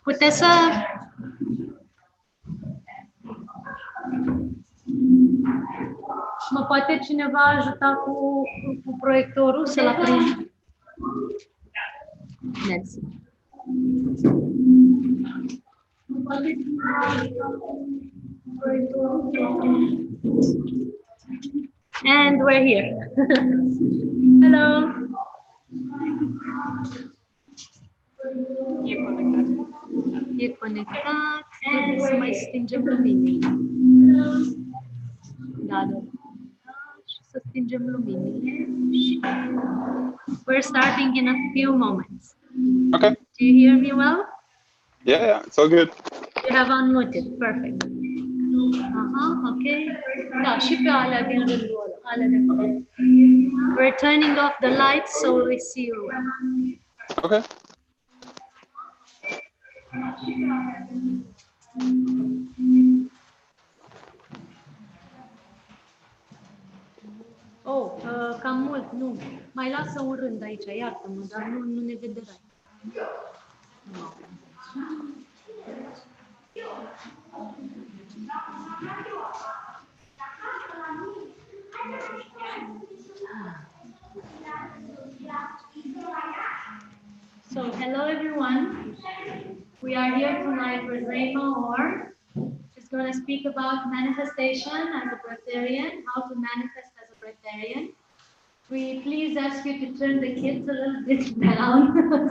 Puteți să... Mă poate cineva ajuta cu proiectorul să-l aprind? Mersi. And we're here. Hello. E conectat. Trebuie să mai stingem luminile. Da. Și să stingem luminile. We're starting in a few moments. Okay. Do you hear me well? Yeah, it's all good. You have unmuted. Perfect. Okay. Da, și pe alea din rândul ăla. Alea de acolo. We're turning off the lights so we see you well. Okay. Oh, cam mult, nu. Mai lasă un rând aici, iartă-mă, dar nu ne vederai. So, hello everyone. We are here tonight with Rayma Orr. She's going to speak about manifestation as a Breatharian, how to manifest as a Breatharian. We please ask you to turn the kids a little bit down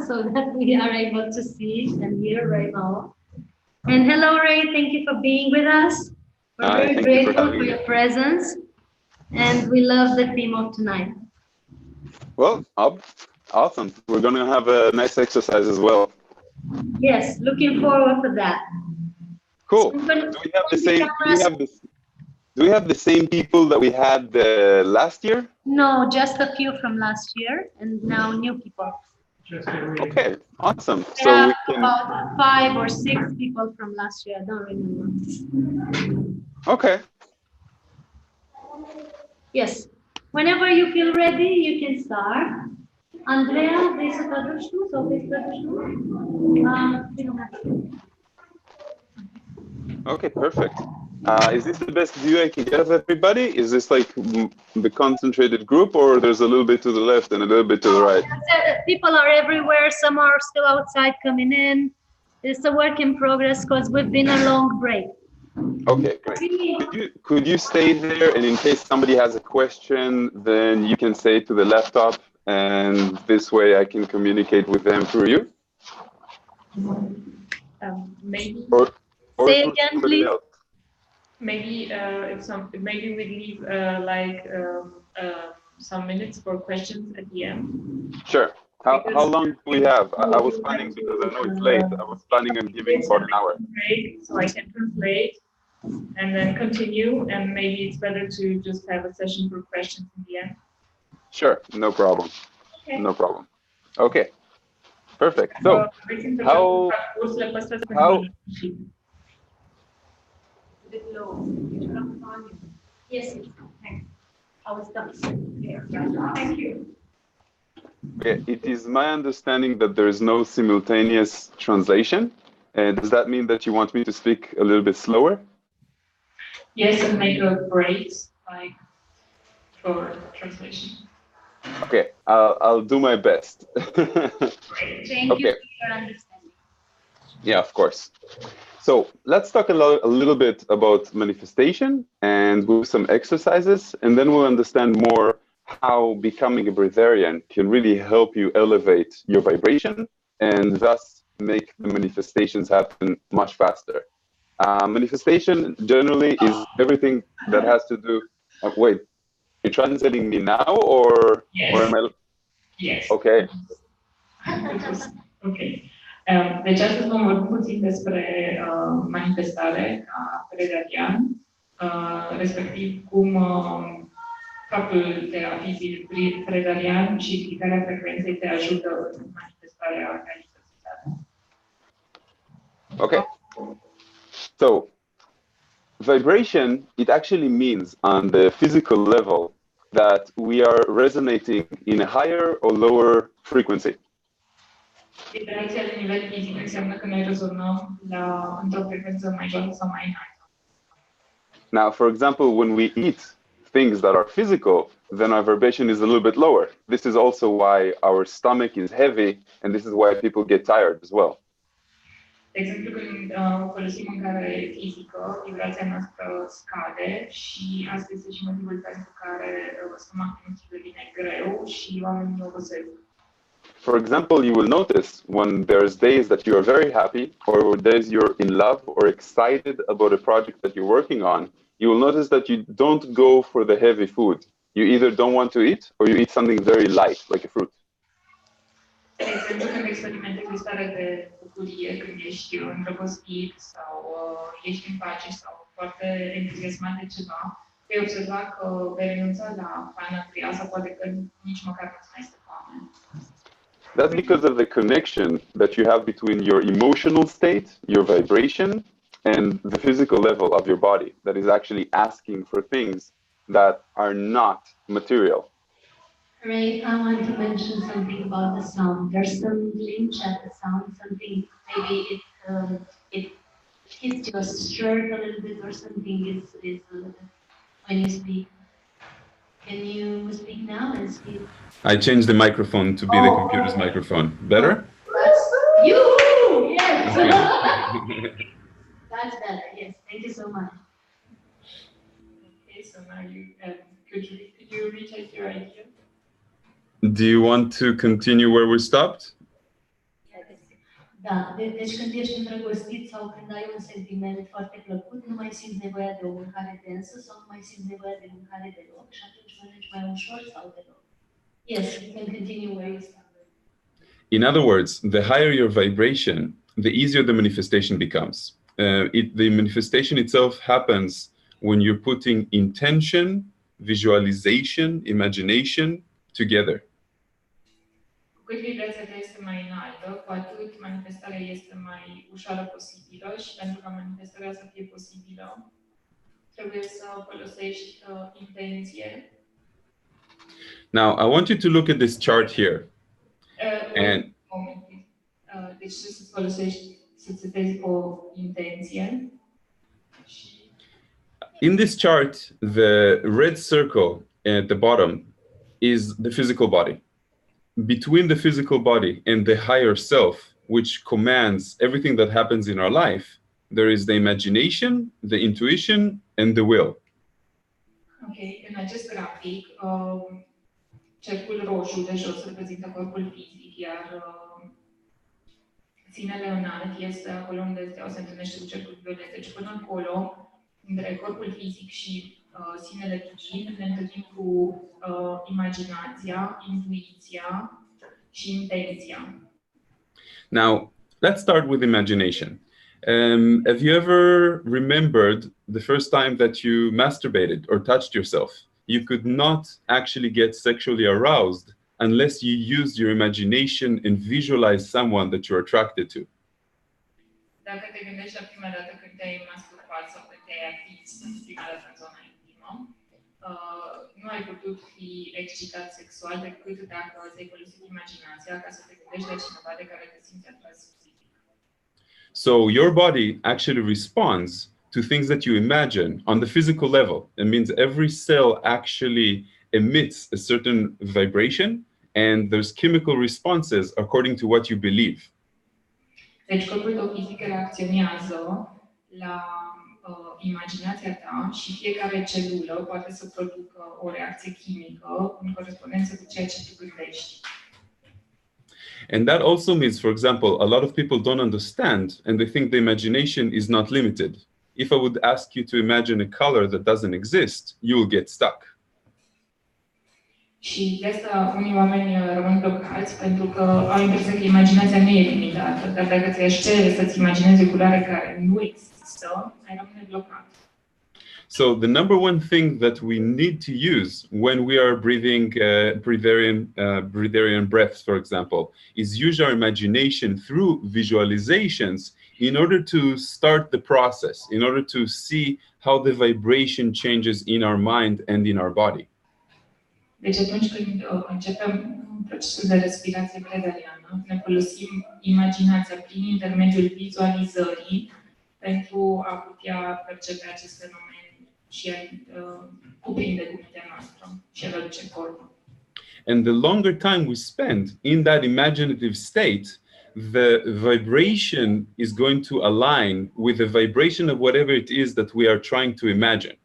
so that we are able to see and hear Rayma Orr. And hello Ray, thank you for being with us. We're very grateful for your presence and we love the theme of tonight. Well, awesome. We're going to have a nice exercise as well. Yes, looking forward to that. Cool. Do we have the same? Do we have the same people that we had last year? No, just a few from last year, and now new people. Okay, awesome. So we can about 5 or 6 people from last year. I don't remember. Okay. Yes. Whenever you feel ready, you can start. Andrea, vrei să te aduci tu sau vrei să te aduci tu? Okay, perfect. Is this the best view I can get of everybody? Is this like the concentrated group, or there's a little bit to the left and a little bit to the right? People are everywhere. Some are still outside coming in. It's a work in progress because we've been a long break. Okay, great. Could you stay there, and in case somebody has a question, then you can say to the laptop, and this way I can communicate with them through you? Maybe. Or say again, please. Else. Maybe maybe we leave some minutes for questions at the end. Sure. How long do we have? I was planning, because I know it's late, I was planning on giving about an hour. So I can translate and then continue, and maybe it's better to just have a session for questions in the end. Sure, no problem. Okay. No problem. Okay, perfect. So, how Yes, I was done. Thank you. Okay, it is my understanding that there is no simultaneous translation. Does that mean that you want me to speak a little bit slower? Yes, and make a break, like, for translation. Okay, I'll do my best. Thank you for your understanding. Yeah, of course. So let's talk a little bit about manifestation and do some exercises, and then we'll understand more how becoming a Breatharian can really help you elevate your vibration and thus make the manifestations happen much faster. Manifestation generally is everything that has to do. Wait, you're translating me now, or yes. or am I? Yes. Okay. Okay. Deci astăzi vom vorbi puțin despre manifestare ca Breatharian, respectiv cum faptul de a fi Breatharian și ridicarea frecvenței te ajută în manifestarea realității tale. Okay. So vibration, it actually means on the physical level that we are resonating in a higher or lower frequency. Vibrația la nivel fizic înseamnă că noi rezonăm într-o frecvență mai joasă sau mai înaltă. Now, for example, when we eat things that are physical, then our vibration is a little bit lower. This is also why our stomach is heavy, and this is why people get tired as well. De exemplu, când folosim mâncare fizică, vibrația noastră scade și asta este și motivul pentru care stomacul nostru devine greu și oamenii obosesc. For example, you will notice when there's days that you are very happy or days you're in love or excited about a project that you're working on, you will notice that you don't go for the heavy food. You either don't want to eat or you eat something very light, like a fruit. De exemplu, când experimentezi o stare de bucurie, când ești îndrăgostit sau ești în pace sau foarte entuziasmat de ceva, vei observa că vei renunța la hrană grea sau poate că nici măcar nu-ți mai este foame. That's because of the connection that you have between your emotional state, your vibration, and the physical level of your body that is actually asking for things that are not material. Ray, I want to mention something about the sound. There's some glitch at the sound, something, maybe it hits your shirt a little bit or something is a little bit when you speak. Can you speak now and speak? I changed the microphone to be the computer's microphone. Better? That's you! Yes! That's better, yes. Thank you so much. Okay, so now could you retake your idea? Do you want to continue where we stopped? Da, deci când ești îndrăgostit sau când ai un sentiment foarte plăcut, nu mai simți nevoia de o mâncare densă sau nu mai simți nevoia de mâncare deloc și atunci mănânci mai ușor sau deloc. Yes, you can continue where you started. In other words, the higher your vibration, the easier the manifestation becomes. The manifestation itself happens when you're putting intention, visualization, imagination together. Cu cât vibrația ta este mai înaltă, cu atât manifestarea este mai ușoară posibilă și pentru ca manifestarea să fie posibilă, trebuie să folosești intenție. Now, I want you to look at this chart here. And Moment, deci să folosești, să setezi o intenție. in this chart, the red circle at the bottom is the physical body. Between the physical body and the higher self, which commands everything that happens in our life, there is the imagination, the intuition, and the will. Ok, în acest grafic, cercul roșu de jos reprezintă corpul fizic, iar ținele înalt este acolo unde steaua se întâlnește cu cercul violet. Deci până acolo, între corpul fizic și sinele divin, ne întâlnim cu imaginația, intuiția și intenția. Now, let's start with imagination. Have you ever remembered the first time that you masturbated or touched yourself? You could not actually get sexually aroused unless you used your imagination and visualized someone that you're attracted to. Dacă te gândești la prima dată când te-ai masturbat sau când te-ai atins prima dată în zona intimă, nu ai putut fi excitat sexual decât dacă ți-ai folosit imaginația ca să te gândești la cineva de care te simți atras fizic. So your body actually responds to things that you imagine on the physical level. It means every cell actually emits a certain vibration and there's chemical responses according to what you believe. Deci corpul tău fizic reacționează la imaginația ta și fiecare celulă poate să producă o reacție chimică în corespondență cu ceea ce tu gândești. And that also means, for example, a lot of people don't understand and they think the imagination is not limited. If I would ask you to imagine a color that doesn't exist, you will get stuck. Și de asta unii oameni rămân blocați pentru că au impresia că imaginația nu e limitată, dar dacă ți-aș cere să-ți imaginezi o culoare care nu există, ai rămâne blocat. So the number one thing that we need to use when we are breathing breatharian breaths, for example, is use our imagination through visualizations in order to start the process, in order to see how the vibration changes in our mind and in our body. Deci atunci când începem procesul de respirație breathariană, ne folosim imaginația prin intermediul vizualizării pentru a putea percepe acest fenomen și a cuprinde cu mintea noastră și a aduce formă. And the longer time we spend in that imaginative state, the vibration is going to align with the vibration of whatever it is that we are trying to imagine.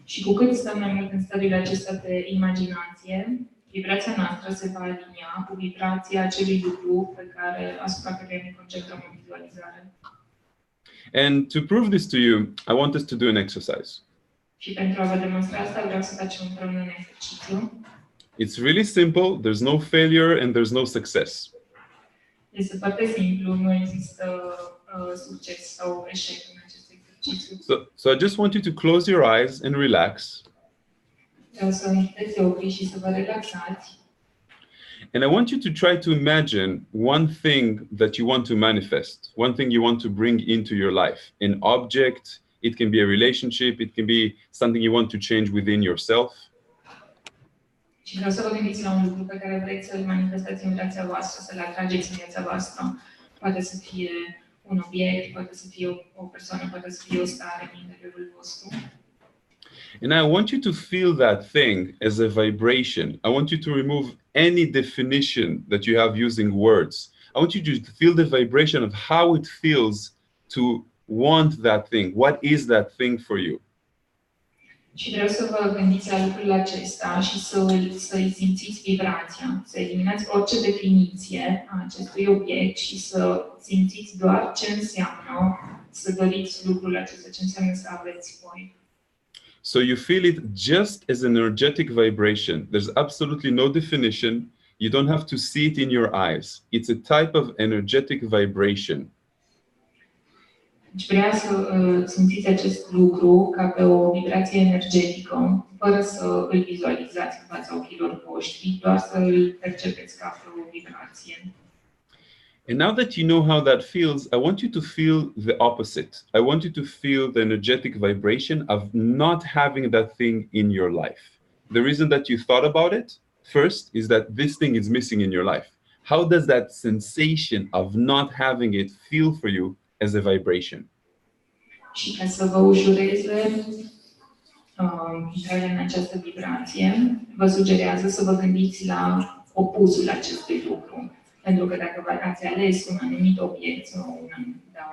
Și cu cât stăm mai mult în stadiile acestea de imaginație, vibrația noastră se va alinia cu vibrația acelui lucru asupra căruia ne concentrăm în vizualizare. And to prove this to you, I want us to do an exercise. Și pentru a vă demonstra asta, vreau să facem împreună un exercițiu. It's really simple, there's no failure and there's no success. Este foarte simplu, nu există succes sau eșec în acest exercițiu. So I just want you to close your eyes and relax. Vreau să închideți ochii și să vă relaxați. And I want you to try to imagine one thing that you want to manifest, one thing you want to bring into your life, an object, it can be a relationship, it can be something you want to change within yourself. Și vreau să vă gândiți la un lucru pe care vreți să-l manifestați în viața voastră, să-l atrageți în viața voastră. Poate să fie un obiect, poate să fie o persoană, poate să fie o stare în interiorul vostru. And I want you to feel that thing as a vibration. I want you to remove any definition that you have using words. I want you to feel the vibration of how it feels to want that thing. What is that thing for you? Și vreau să vă gândiți la lucrul acesta și să-i simțiți vibrația, să eliminați orice definiție a acestui obiect și să simțiți doar ce înseamnă să doriți lucrul acesta, ce înseamnă să aveți voi. So you feel it just as an energetic vibration. There's absolutely no definition. You don't have to see it in your eyes. It's a type of energetic vibration. Deci vrea să simțiți acest lucru ca pe o vibrație energetică, fără să îl vizualizați în fața ochilor voștri, doar să îl percepeți ca pe o vibrație. And now that you know how that feels, I want you to feel the opposite. I want you to feel the energetic vibration of not having that thing in your life. The reason that you thought about it first is that this thing is missing in your life. How does that sensation of not having it feel for you as a vibration? Și ca să vă ușureze intrarea în această vibrație, vă sugerează să vă gândiți la opusul acestui lucru. Pentru că dacă ați ales un anumit obiect sau o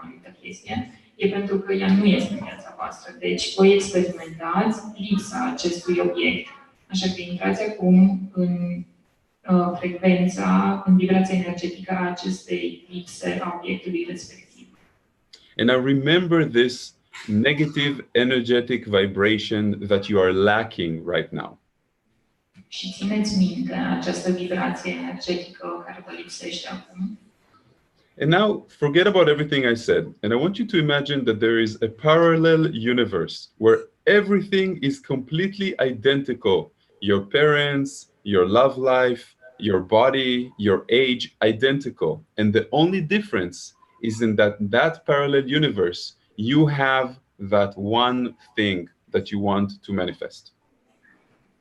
anumită chestie, e pentru că ea nu este în viața voastră. Deci voi experimentați lipsa acestui obiect. Așa că intrați acum în frecvența, în vibrația energetică a acestei lipse a obiectului respectiv. And now remember this negative energetic vibration that you are lacking right now. Și țineți minte această vibrație energetică care vă lipsește acum. And now forget about everything I said. And I want you to imagine that there is a parallel universe where everything is completely identical. Your parents, your love life, your body, your age, identical. And the only difference is in that parallel universe, you have that one thing that you want to manifest.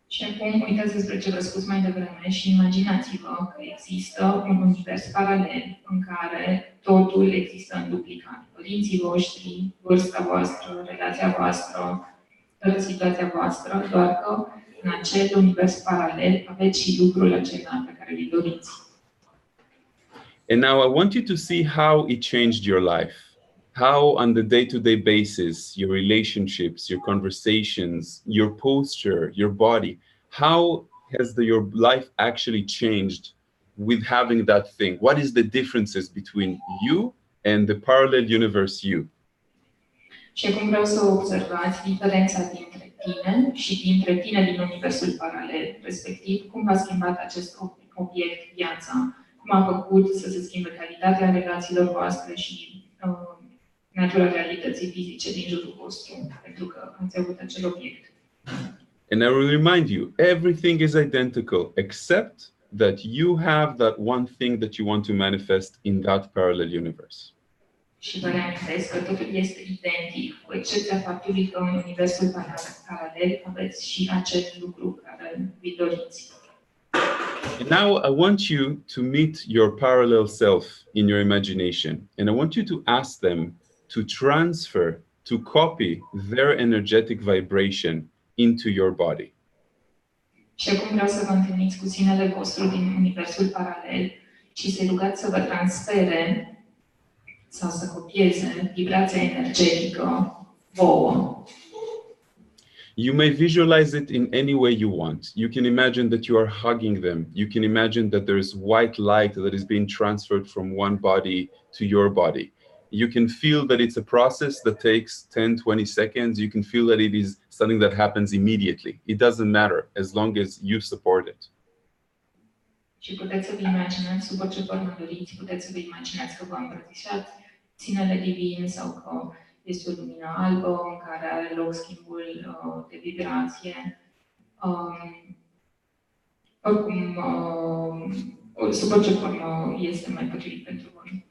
Și acum uitați despre ce v-am spus mai devreme și imaginați-vă că există un univers paralel în care totul există în duplicat. Părinții voștri, vârsta voastră, relația voastră, situația voastră, doar că în acel univers paralel aveți și lucrul acela pe care îl doriți. And now I want you to see how it changed your life. How on the day-to-day basis, your relationships, your conversations, your posture, your body, how has your life actually changed with having that thing? What is the differences between you and the parallel universe you? Și acum vreau să observați diferența dintre tine și dintre tine din universul paralel, respectiv cum a schimbat acest obiect viața, cum a făcut să se schimbe calitatea relațiilor voastre și natura realității fizice din jurul vostru, pentru că ați avut acel obiect. And I will remind you, everything is identical except that you have that one thing that you want to manifest in that parallel universe. Și vă reamintesc că totul este identic, cu excepția faptului că în universul paralel aveți și acel lucru care vi doriți. And now I want you to meet your parallel self in your imagination. And I want you to ask them to transfer, to copy their energetic vibration into your body. Și acum vreau să vă întâlniți cu sinele vostru din universul paralel și să-i rugați să vă transfere sau să copieze vibrația energetică vouă. You may visualize it in any way you want. You can imagine that you are hugging them. You can imagine that there's white light that is being transferred from one body to your body. You can feel that it's a process that takes 10-20 seconds. You can feel that it is something that happens immediately. It doesn't matter as long as you support it. Și puteți să vă imaginați sub orice formă doriți, puteți să vă imaginați că vă îmbrățișați ținele divin sau că este o lumină albă în care are loc schimbul de vibrație. Oricum, sub orice formă este mai potrivit pentru voi.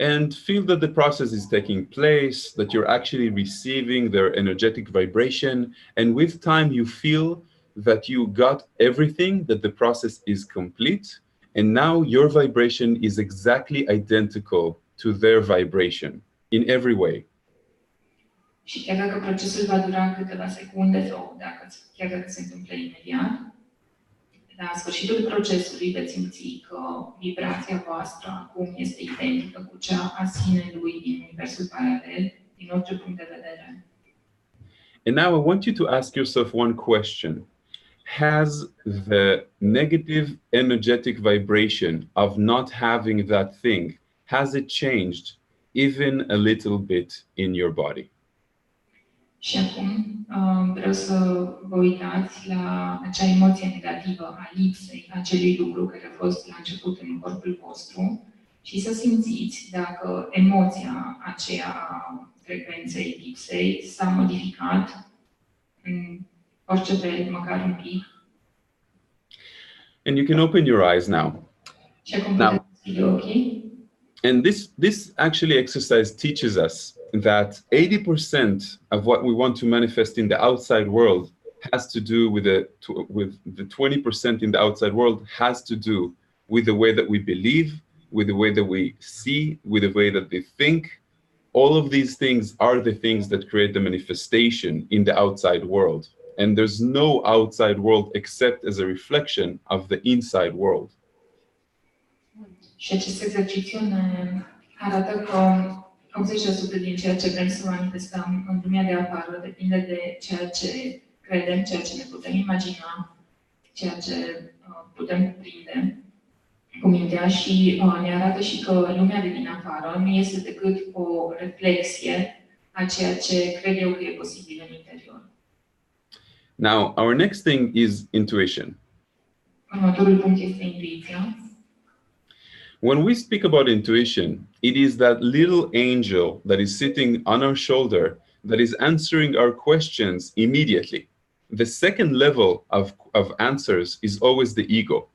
And feel that the process is taking place, that you're actually receiving their energetic vibration. And with time, you feel that you got everything, that the process is complete. And now your vibration is exactly identical to their vibration in every way. Și chiar dacă procesul va dura câteva secunde sau chiar dacă se întâmplă imediat, la sfârșitul procesului veți simți că vibrația voastră acum este identică cu cea a sinelui din universul paralel, din orice punct de vedere. And now I want you to ask yourself one question. Has the negative energetic vibration of not having that thing, has it changed even a little bit in your body? Și acum vreau să vă uitați la acea emoție negativă a lipsei acelui lucru care a fost la început în corpul vostru și să simțiți dacă emoția aceea a frecvenței lipsei s-a modificat în orice fel, măcar un pic. And you can open your eyes now. Și acum puteți deschide ochii. And this actually exercise teaches us that 80% of what we want to manifest in the outside world has to do with the 20% in the outside world has to do with the way that we believe, with the way that we see, with the way that they think. All of these things are the things that create the manifestation in the outside world. And there's no outside world except as a reflection of the inside world. Și acest exercițiu ne arată că 80% din ceea ce vrem să manifestăm în lumea de afară depinde de ceea ce credem, ceea ce ne putem imagina, ceea ce putem prinde cu mintea și ne arată și că lumea de din afară nu este decât o reflexie a ceea ce cred eu că e posibil în interior. Now, our next thing is intuition. Următorul punct este intuiția. When we speak about intuition, it is that little angel that is sitting on our shoulder that is answering our questions immediately. The second level of answers is always the ego.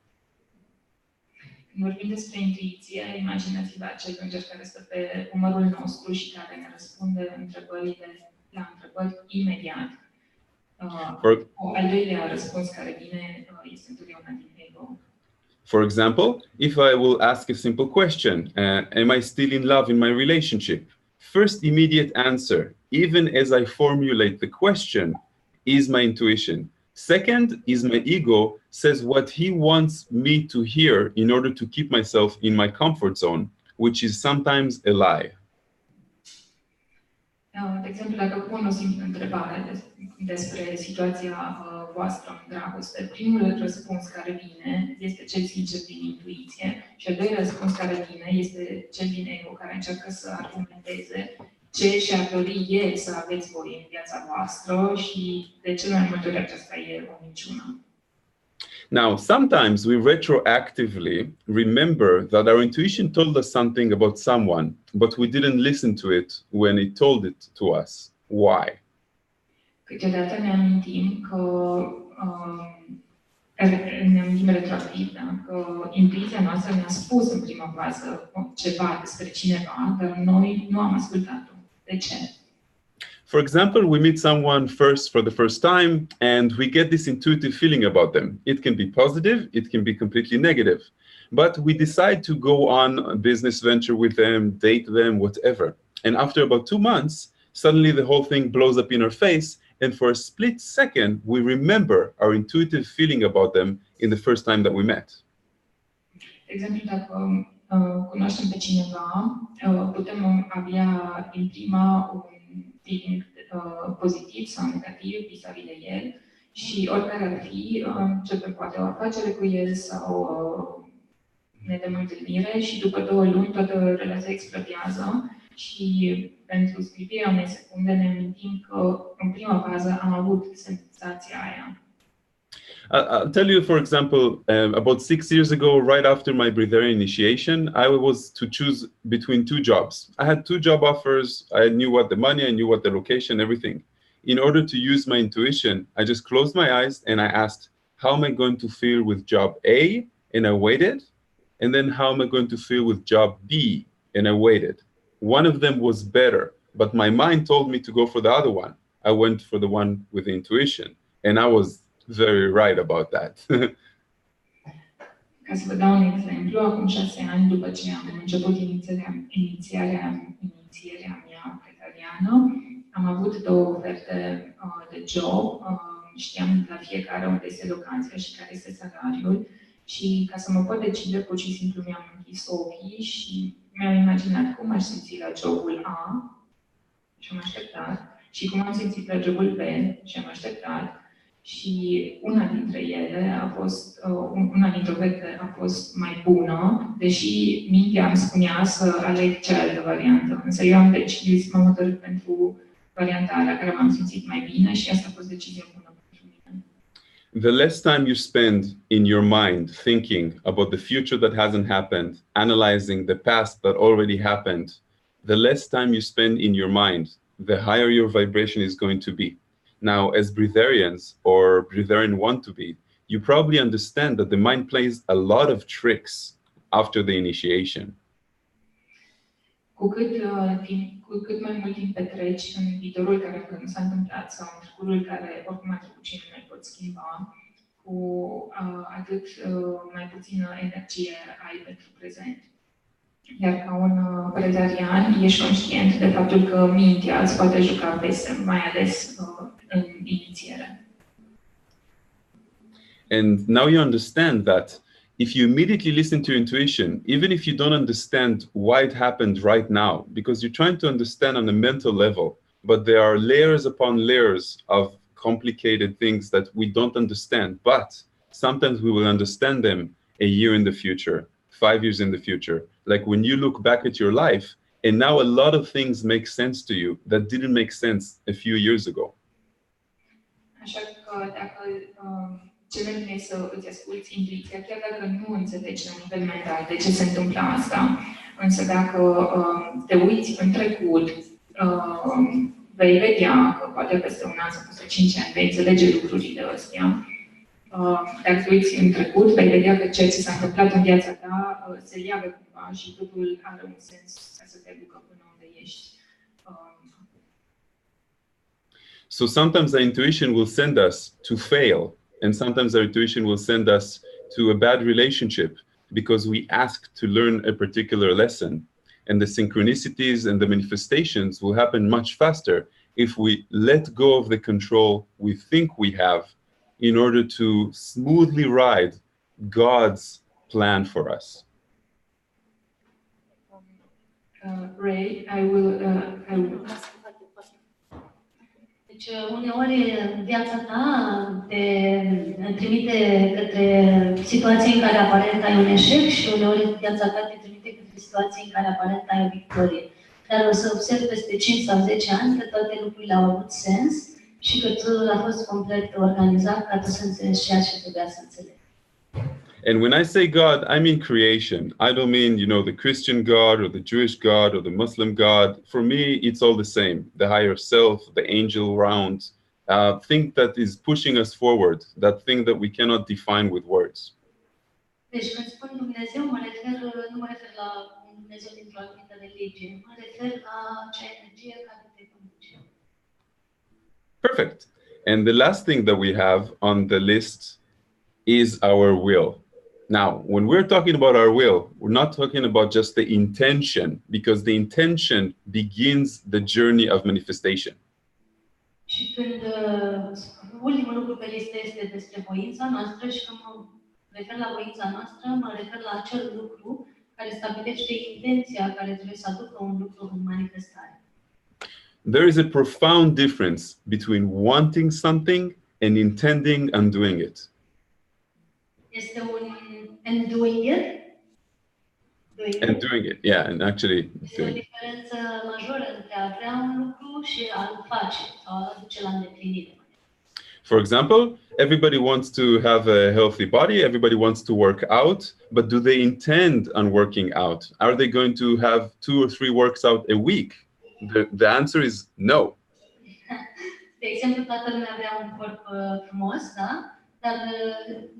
Când vorbim despre intuiție, imaginați-vă acel înger care stă pe umărul nostru și care ne răspunde la întrebări imediat. Al doilea răspuns care vine este întotdeauna din ego. For example, if I will ask a simple question, am I still in love in my relationship? First immediate answer, even as I formulate the question, is my intuition. Second is my ego says what he wants me to hear in order to keep myself in my comfort zone, which is sometimes a lie. De exemplu, dacă pun o simplă întrebare despre situația voastră în dragoste, primul răspuns care vine este cel sincer din intuiție și al doilea răspuns care vine este cel din ego care încearcă să argumenteze ce și-ar dori el să aveți voi în viața voastră și de cele mai multe ori aceasta e o minciună. Now, sometimes we retroactively remember that our intuition told us something about someone, but we didn't listen to it when it told it to us. Why? Câteodată ne amintim ne amintim retroactiv, da? Că intuiția noastră ne-a spus în prima fază ceva despre cineva, dar noi nu am ascultat-o. De ce? For example, we meet someone for the first time, and we get this intuitive feeling about them. It can be positive, it can be completely negative. But we decide to go on a business venture with them, date them, whatever. And after about 2 months, suddenly the whole thing blows up in our face, and for a split second, we remember our intuitive feeling about them in the first time that we met. De exemplu, dacă cunoaștem pe cineva, putem avea din prima un feeling pozitiv sau negativ vis-a-vis de el și oricare ar fi, începem poate o afacere cu el sau ne dăm întâlnire și după 2 luni toată relația explodează și pentru sclipirea unei secunde ne amintim că în prima fază am avut senzația aia. I'll tell you, for example, about 6 years ago, right after my Breatharian initiation, I was to choose between 2 jobs. I had 2 job offers. I knew what the money, I knew what the location, everything. In order to use my intuition, I just closed my eyes and I asked, how am I going to feel with job A? And I waited. And then how am I going to feel with job B? And I waited. One of them was better, but my mind told me to go for the other one. I went for the one with the intuition. And I was very right about that. Ca să vă dau un exemplu, acum 6 ani după ce am început inițierea mea breathariană, am avut 2 oferte de job, știam la fiecare unde este locația și care este salariul și ca să mă pot decide, pur și simplu mi-am închis ochii și mi-am imaginat cum aș simți la jobul A și am așteptat și cum am simțit la jobul B și am așteptat. Și una dintre ele a fost, una dintre oferte a fost mai bună, deși mintea îmi spunea să aleg cealaltă variantă. Însă eu am decis, m-am hotărât pentru varianta la care m-am simțit mai bine și asta a fost decizia bună pentru mine. The less time you spend in your mind thinking about the future that hasn't happened, analyzing the past that already happened, the less time you spend in your mind, the higher your vibration is going to be. Now, as Breatharians or Breatharian want to be, you probably understand that the mind plays a lot of tricks after the initiation. Cu cât mai mult timp petreci în viitorul care încă nu s-a întâmplat sau în trecutul care oricum a trecut și nu mai pot schimba, cu atât mai puțină energie ai pentru prezent. Iar ca un breatharian, ești conștient de faptul că mintea îți poate juca peste, mai ales în inițiere. And now you understand that if you immediately listen to your intuition, even if you don't understand why it happened right now, because you're trying to understand on a mental level, but there are layers upon layers of complicated things that we don't understand, but sometimes we will understand them a year in the future, 5 years in the future. Like when you look back at your life, and now a lot of things make sense to you that didn't make sense a few years ago. Așa că dacă cerem să îți asculți intuiția, chiar dacă nu înțelegi la nivel mental de ce se întâmplă asta, însă dacă te uiți în trecut, vei vedea că poate peste 1 an sau peste 5 ani vei înțelege lucrurile astea. Dacă te uiți în trecut, vei vedea că ceea ce s-a întâmplat în viața ta se leagă cumva și totul are un sens ca să te ducă până unde ești. So sometimes our intuition will send us to fail, and sometimes our intuition will send us to a bad relationship because we ask to learn a particular lesson. And the synchronicities and the manifestations will happen much faster if we let go of the control we think we have in order to smoothly ride God's plan for us. Ray, I will. Deci, uneori în viața ta te trimite către situații în care aparent ai un eșec și uneori viața ta te trimite către situații în care aparent ai o victorie. Dar o să observ peste 5 sau 10 ani că toate lucrurile au avut sens și că totul a fost complet organizat ca tu să înțelegi ceea ce trebuia să înțelegi. And when I say God, I mean creation. I don't mean, you know, the Christian God or the Jewish God or the Muslim God. For me, it's all the same. The higher self, the angel round, thing that is pushing us forward, that thing that we cannot define with words. Deci când spun Dumnezeu, nu mă refer la un Dumnezeu dintr-o anumită religie, mă refer la acea energie care te conduce. Perfect. And the last thing that we have on the list is our will. Now, when we're talking about our will, we're not talking about just the intention, because the intention begins the journey of manifestation. Și când ultimul lucru pe listă este despre voința noastră și când mă refer la voința noastră, mă refer la acel lucru care stabilește intenția care trebuie să aducă un lucru în manifestare. There is a profound difference between wanting something and intending and doing it. Este un and doing it. Doing it, yeah, and actually Este o doing it. diferență majoră între a vrea un lucru și a-l face sau a duce la îndeplinire. For example, everybody wants to have a healthy body, everybody wants to work out, but do they intend on working out? Are they going to have 2 or 3 works out a week? The answer is no. De exemplu, toată lumea vrea un corp frumos, da? Dar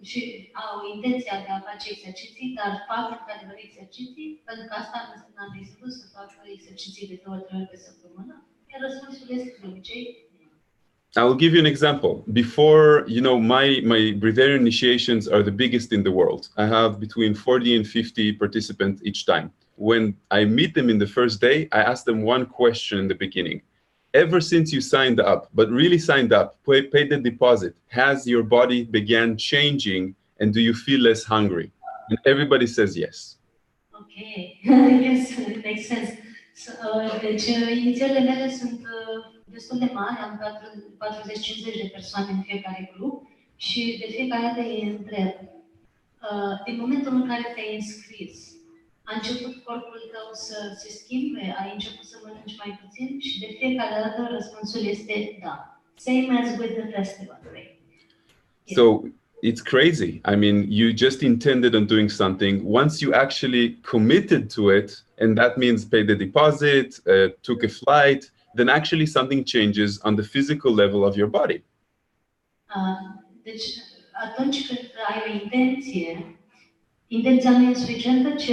și au intenția de a face exerciții, dar fac într-adevăr exerciții, pentru că asta înseamnă, de exemplu, să facă exerciții de 2-3 ori pe săptămână. Iar răspunsul este de obicei. I will give you an example. Before, you know, my Breatharian initiations are the biggest in the world. I have between 40 and 50 participants each time. When I meet them in the first day, I ask them one question in the beginning. Ever since you signed up, but really signed up, paid the deposit, has your body began changing and do you feel less hungry? And everybody says yes. Okay, yes, it makes sense. So, deci, inițialele mele sunt destul de mari, am 40-50 de persoane în fiecare grup și de fiecare dată îi întreb, din momentul în care te-ai înscris, a început corpul tău să se schimbe, ai început să mănânci mai puțin și de fiecare dată răspunsul este da. Same as with the festival, right? Yes. So it's crazy. I mean, you just intended on doing something. Once you actually committed to it, and that means pay the deposit, took a flight, then actually something changes on the physical level of your body. Deci, atunci când ai o intenția nu e suficientă, ci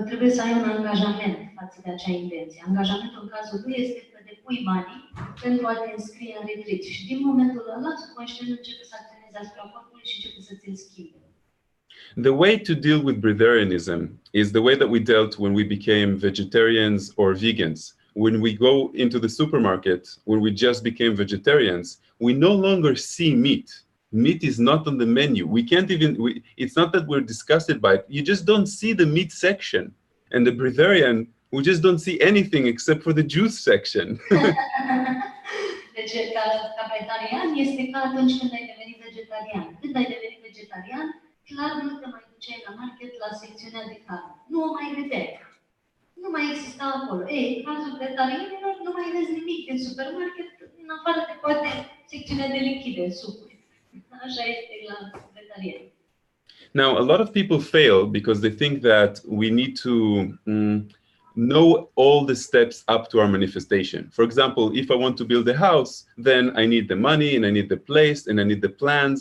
trebuie să ai un angajament față de acea intenție. Angajamentul în cazul lui este că depui banii pentru a te înscrie în retreat. Și din momentul ăla, subconștientul începe să acționeze asupra corpului și începe să ți-l schimbe. The way to deal with breatharianism is the way that we dealt when we became vegetarians or vegans. When we go into the supermarket, when we just became vegetarians, we no longer see meat. Meat is not on the menu. We can't even, it's not that we're disgusted by it. You just don't see the meat section. And the breatharian, we just don't see anything except for the juice section. Deci, ca breatharian, este ca atunci când ai devenit vegetarian. Când ai devenit vegetarian, clar nu te mai duceai la market, la secțiunea de carne. Nu o mai vedeai. Nu mai exista acolo. Ei, în cazul vegetarianilor, nu mai vezi nimic în supermarket, în afară de poate secțiunea de lichide, supuri. Așa este la vegetarian. Now, a lot of people fail because they think that we need to know all the steps up to our manifestation. For example, if I want to build a house, then I need the money and I need the place and I need the plans.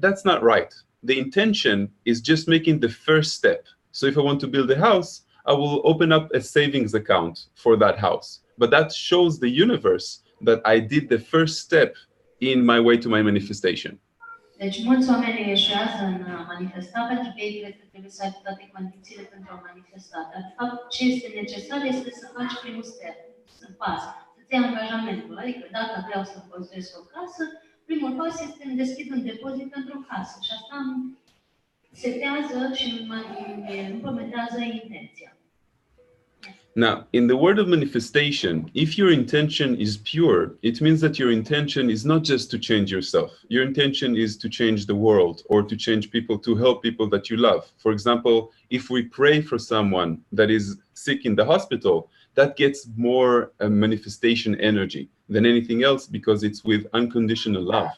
That's not right. The intention is just making the first step. So if I want to build a house, I will open up a savings account for that house. But that shows the universe that I did the first step in my way to my manifestation. Deci mulți oameni eșuează în a manifesta pentru că ei cred că trebuie să ai toate condițiile pentru a manifesta. Dar de fapt ce este necesar este să faci primul step, să pas, să-ți iei angajamentul. Adică dacă vreau să construiesc o casă, primul pas este să deschid un depozit pentru o casă. Și asta îmi setează și îmi împământează intenția. Now, in the word of manifestation, if your intention is pure, it means that your intention is not just to change yourself. Your intention is to change the world or to change people, to help people that you love. For example, if we pray for someone that is sick in the hospital, that gets more manifestation energy than anything else because it's with unconditional love.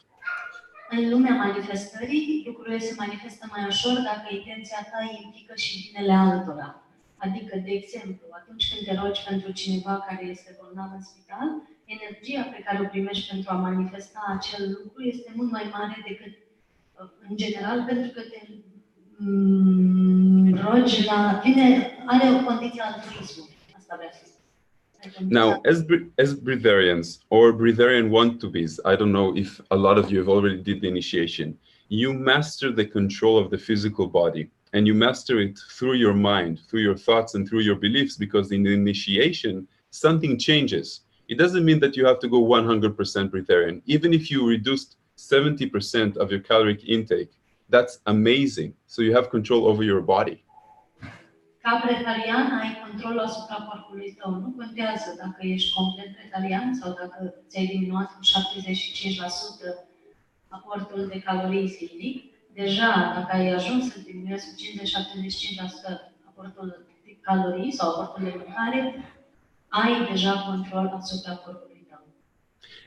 În lumea manifestării, lucrurile se manifestă mai ușor dacă intenția ta implică și binele altora. Adică, de exemplu, atunci când te rogi pentru cineva care este bolnav în spital, energia pe care o primești pentru a manifesta acel lucru este mult mai mare decât în general, pentru că te rogi la... are o condiție altruismului. Asta vreau să spun. Now, as Breatharians or Breatharian want-to-be's, I don't know if a lot of you have already did the initiation, you master the control of the physical body, and you master it through your mind, through your thoughts, and through your beliefs, because in the initiation, something changes. It doesn't mean that you have to go 100% Breatharian. Even if you reduced 70% of your caloric intake, that's amazing. So you have control over your body. Ca breatharian, ai control asupra corpului tău. Nu contează dacă ești complet breatharian sau dacă ți-ai diminuat cu 75% aportul de calorii zilnic. Deja, dacă ai ajuns să diminuezi cu 50-75% aportul de calorii sau aportul de mâncare, ai deja control asupra corpului tău.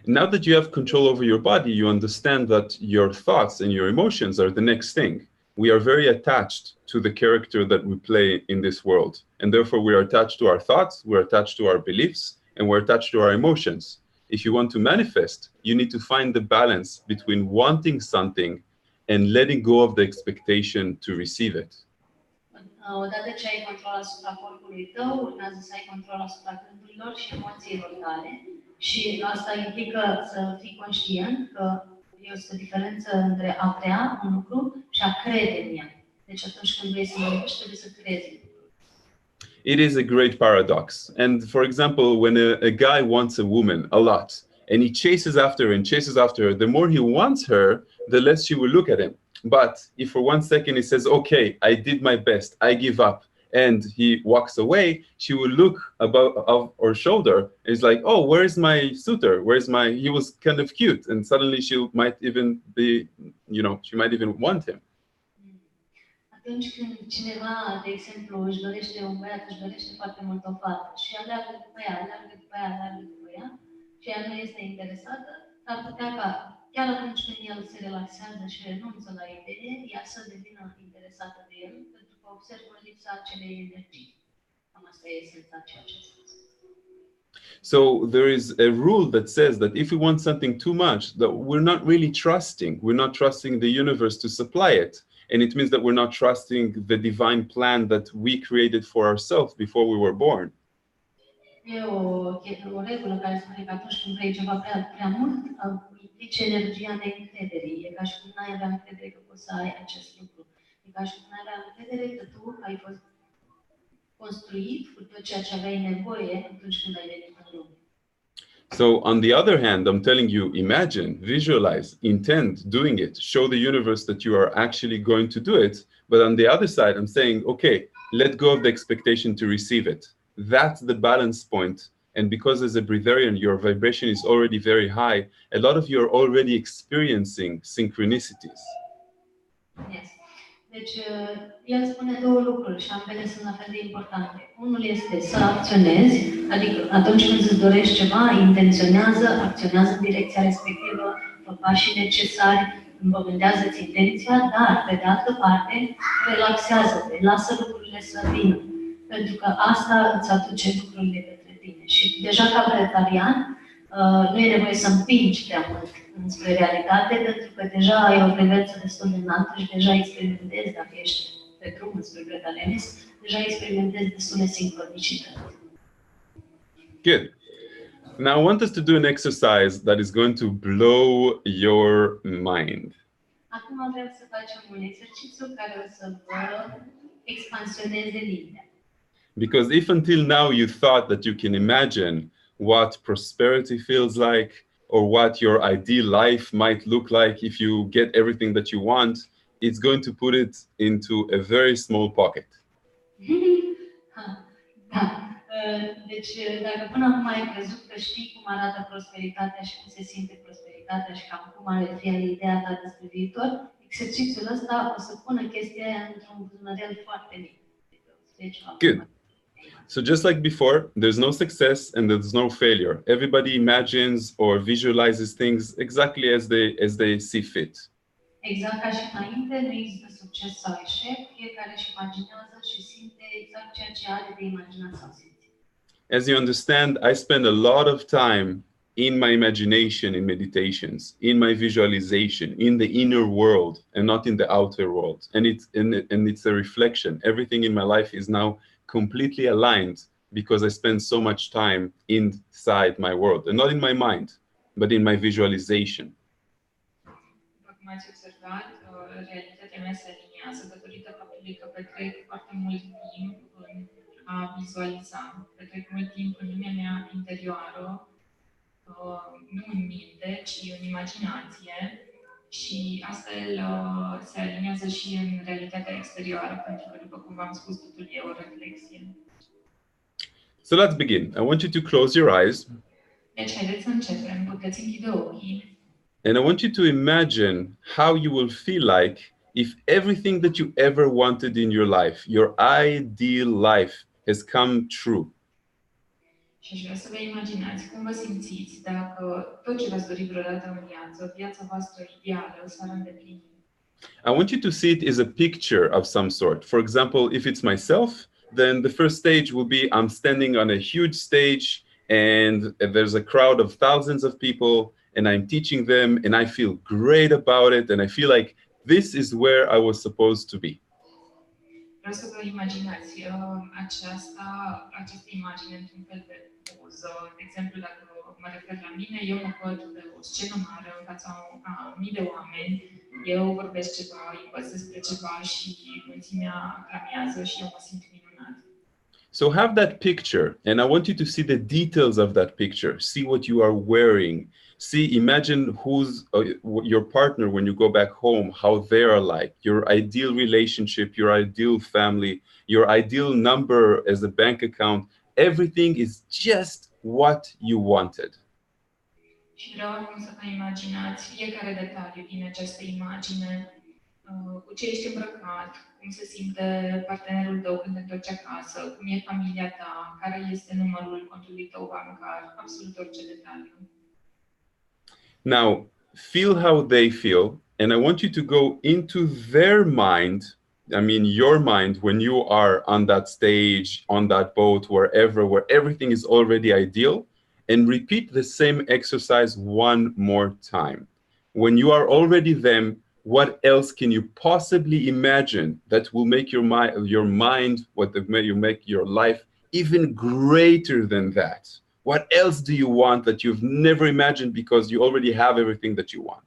Now that you have control over your body, you understand that your thoughts and your emotions are the next thing. We are very attached to the character that we play in this world. And therefore, we are attached to our thoughts, we're attached to our beliefs, and we're attached to our emotions. If you want to manifest, you need to find the balance between wanting something and letting go of the expectation to receive it. Odată ce ai control asupra corpului tău, urmează să ai control asupra gândurilor și emoțiilor tale. Și asta implică să fii conștient că este o diferență între a vrea un lucru și a crede în ea. Deci atunci când vrei să manifesti, trebuie să crezi. It is a great paradox. And for example, when a guy wants a woman a lot, and he chases after her and chases after her, the more he wants her, the less she will look at him. But if for 1 second he says, okay, I did my best, I give up, and he walks away, she will look above her shoulder and is like, oh, where's my suitor? He was kind of cute. And suddenly she might even be, she might even want him. Atunci când cineva, de exemplu, își dorește un băiat, își dorește foarte mult o fată și aleargă după ea, și ea nu este interesată, ar putea ca chiar atunci când el se relaxează și renunță la idee, ea să devină interesată de el, pentru că observă lipsa acelei energii. Cam asta e esența ceea ce spus. So there is a rule that says that if we want something too much, that we're not really trusting. We're not trusting the universe to supply it. And it means that we're not trusting the divine plan that we created for ourselves before we were born. E o regulă care spune că atunci când vrei ceva prea mult, implice energia neîncrederii. E ca și cum n-ai avea încredere că poți să ai acest lucru. E ca și cum n-ai avea încredere că tu ai fost construit cu tot ceea ce aveai nevoie atunci când ai venit în lume. So on the other hand, I'm telling you, imagine, visualize, intend doing it, show the universe that you are actually going to do it. But on the other side, I'm saying, okay, let go of the expectation to receive it. That's the balance point. And because as a Breatharian, your vibration is already very high, a lot of you are already experiencing synchronicities. Yes. Deci, el spune două lucruri și ambele sunt la fel de importante. Unul este să acționezi, adică atunci când îți dorești ceva, intenționează, acționează în direcția respectivă, fă pașii necesari, împământează-ți intenția, dar, pe de altă parte, relaxează-te, lasă lucrurile să vină. Pentru că asta îți aduce lucrurile către tine. Și deja ca breatharian, nu e nevoie să împingi prea mult înspre realitate, pentru că deja ai o frecvență destul de înaltă și deja experimentezi, dacă ești pe drum înspre breatharianism, deja experimentezi destule sincronicități. Good. Now I want us to do an exercise that is going to blow your mind. Acum vreau să facem un exercițiu care o să vă expansioneze mintea. Because if until now you thought that you can imagine what prosperity feels like, or what your ideal life might look like if you get everything that you want, it's going to put it into a very small pocket. Da. Deci, dacă până acum ai crezut că știi cum arată prosperitatea și cum se simte prosperitatea și cam cum ar fi ideea ta despre viitor, exercițiul ăsta o să pună chestia aia într-un buzunărel foarte mic. Good. So just like before, there's no success and there's no failure. Everybody imagines or visualizes things exactly as they see fit. Exact ca și înainte, nu există succes sau eșec, fiecare își imaginează și simte exact ceea ce are de imaginat sau simțit. As you understand, I spend a lot of time in my imagination, in meditations, in my visualization, in the inner world, and not in the outer world. And it's a reflection. Everything in my life is now completely aligned because I spend so much time inside my world, and not in my mind, but in my visualization. După cum ați observat, realitatea mea se aliniază datorită faptului că petrec foarte mult timp în a vizualiza, petrec mult timp în lumea mea interioară, nu în minte, ci în imaginație și astfel se aliniază și în realitatea exterioară, pentru că, după cum v-am spus, totul e o reflexie. So let's begin. I want you to close your eyes. Deci, haideți să începem. Puteți închide ochii. And I want you to imagine how you will feel like if everything that you ever wanted in your life, your ideal life, has come true. Și aș vrea să vă imaginați cum vă simțiți dacă tot ce v-ați dorit vreodată în viață, viața voastră ideală, s-ar îndeplini. I want you to see it as a picture of some sort. For example, if it's myself, then the first stage will be I'm standing on a huge stage and there's a crowd of thousands of people and I'm teaching them and I feel great about it and I feel like this is where I was supposed to be. Vreau să vă imaginați această imagine într-un fel de poză. De exemplu, dacă mă refer la mine, eu mă văd pe o scenă mare în fața a mii de oameni, eu vorbesc ceva, îi învăț despre ceva și mulțimea aclamează și eu mă simt minunat. So have that picture, and I want you to see the details of that picture. See what you are wearing. Imagine who's your partner when you go back home, how they are like, your ideal relationship, your ideal family, your ideal number as a bank account. Everything is just what you wanted. Și vreau acum să vă imaginați fiecare detaliu din această imagine, cu ce ești îmbrăcat, cum se simte partenerul tău când te întorci acasă, cum e familia ta, care este numărul contului tău bancar, absolut orice detaliu. Now, feel how they feel, and I want you to go into their mind, I mean your mind, when you are on that stage, on that boat, wherever, where everything is already ideal, and repeat the same exercise one more time. When you are already them, what else can you possibly imagine that will make you make your life even greater than that? What else do you want that you've never imagined because you already have everything that you want?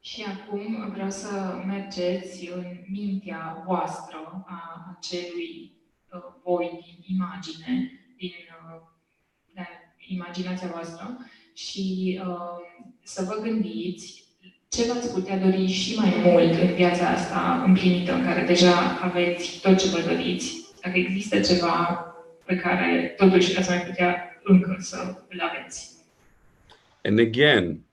Și acum vreau să mergeți în mintea voastră a acelui voi din imagine, din imaginația voastră și să vă gândiți ce v-ați putea dori și mai mult în viața asta împlinită, în care deja aveți tot ce vă doriți. Dacă există ceva pe care totuși ați mai putea încă să îl aveți. And again,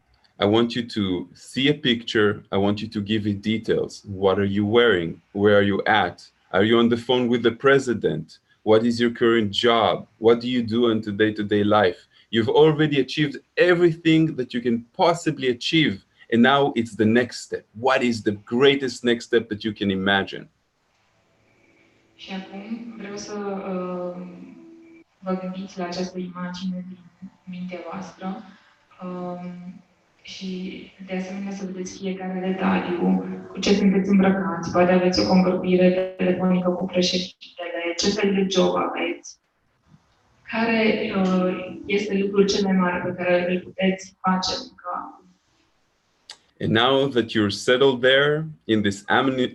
I want you to see a picture. I want you to give it details. What are you wearing? Where are you at? Are you on the phone with the president? What is your current job? What do you do in day-to-day life? You've already achieved everything that you can possibly achieve. And now it's the next step. What is the greatest next step that you can imagine? Și acum vreau să vă gândiți la această imagine din mintea voastră și de asemenea să vedeți fiecare detaliu, cu ce sunteți îmbrăcați, poate aveți o convorbire telefonică cu președintele, ce fel de job aveți, care este lucrul cel mai mare pe care îl puteți face încă. And now that you're settled there in this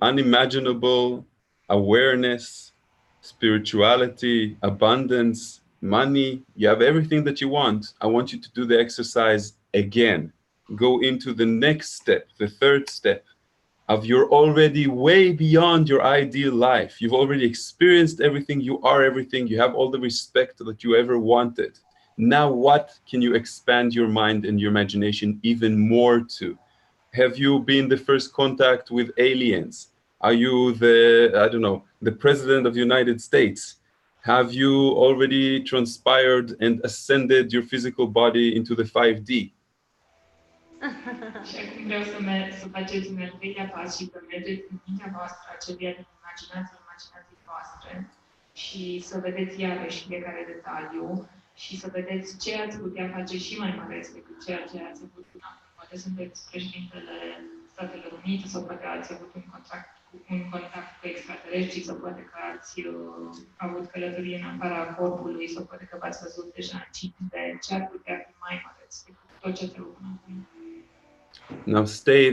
unimaginable awareness, spirituality, abundance, money, you have everything that you want. I want you to do the exercise again. Go into the next step, the third step of you're already way beyond your ideal life. You've already experienced everything. You are everything. You have all the respect that you ever wanted. Now, what can you expand your mind and your imagination even more to? Have you been the first contact with aliens? Are you the, I don't know, the President of the United States? Have you already transpired and ascended your physical body into the 5D? Și acum vreau să faceți un al treilea pas și să mergeți în mintea voastră, acelia din imaginației voastre și să vedeți iarăși fiecare detaliu și să vedeți ce ați putea face și mai măreț decât ceea ce ați avut până acum. Poate sunteți președintele Statelor Unite sau poate ați avut un contact cu extraterestri sau poate că ați avut călătorie în afara corpului sau poate că v-ați văzut deja în 5D. Ce ar putea fi mai măreț decât tot ce ați avut până acum? Now stay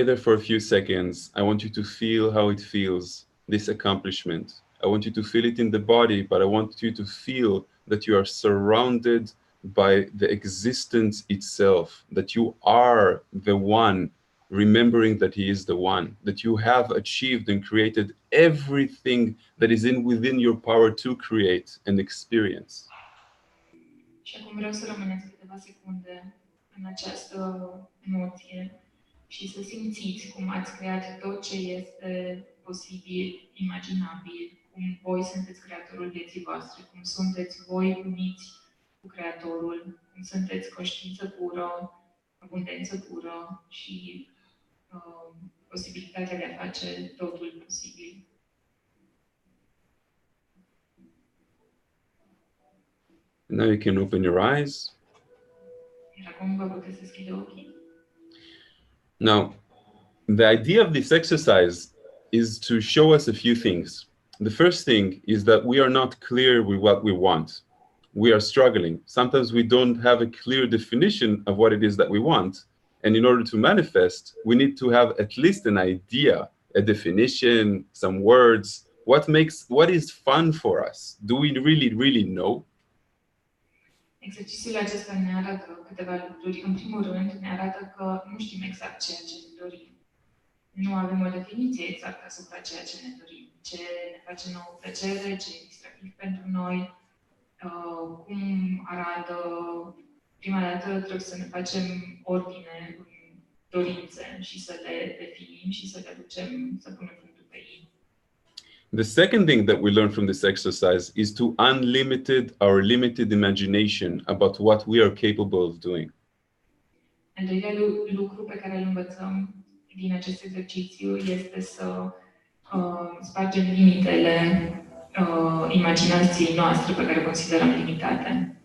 there for a few seconds. I want you to feel how it feels, this accomplishment. I want you to feel it in the body, but I want you to feel that you are surrounded by the existence itself, that you are the one, remembering that he is the one, that you have achieved and created everything that is within your power to create and experience. Și acum vreau să rămâneți câteva secunde în această emoție și să simțiți cum ați creat tot ce este posibil, imaginabil, cum voi sunteți creatorul vieții voastre, cum sunteți voi uniți cu creatorul, cum sunteți conștiință pură, abundență pură și posibilitatea de a face totul posibil. Now you can open your eyes. Now, the idea of this exercise is to show us a few things. The first thing is that we are not clear with what we want. We are struggling. Sometimes we don't have a clear definition of what it is that we want. And in order to manifest, we need to have at least an idea, a definition, some words. What is fun for us? Do we really know? Exercițiul acesta ne arată câteva lucruri. În primul rând, ne arată că nu știm exact ceea ce ne dorim. Nu avem o definiție exactă asupra ceea ce ne dorim. Ce ne face nouă plăcere, ce e distractiv pentru noi, cum arată. Prima dată trebuie să ne facem ordine în dorințe și să le definim și să le ducem, să punem punctul pe ei. The second thing that we learn from this exercise is to unlimited our limited imagination about what we are capable of doing. Al doilea lucru pe care îl învățăm din acest exercițiu este să spargem limitele imaginației noastre pe care o considerăm limitate.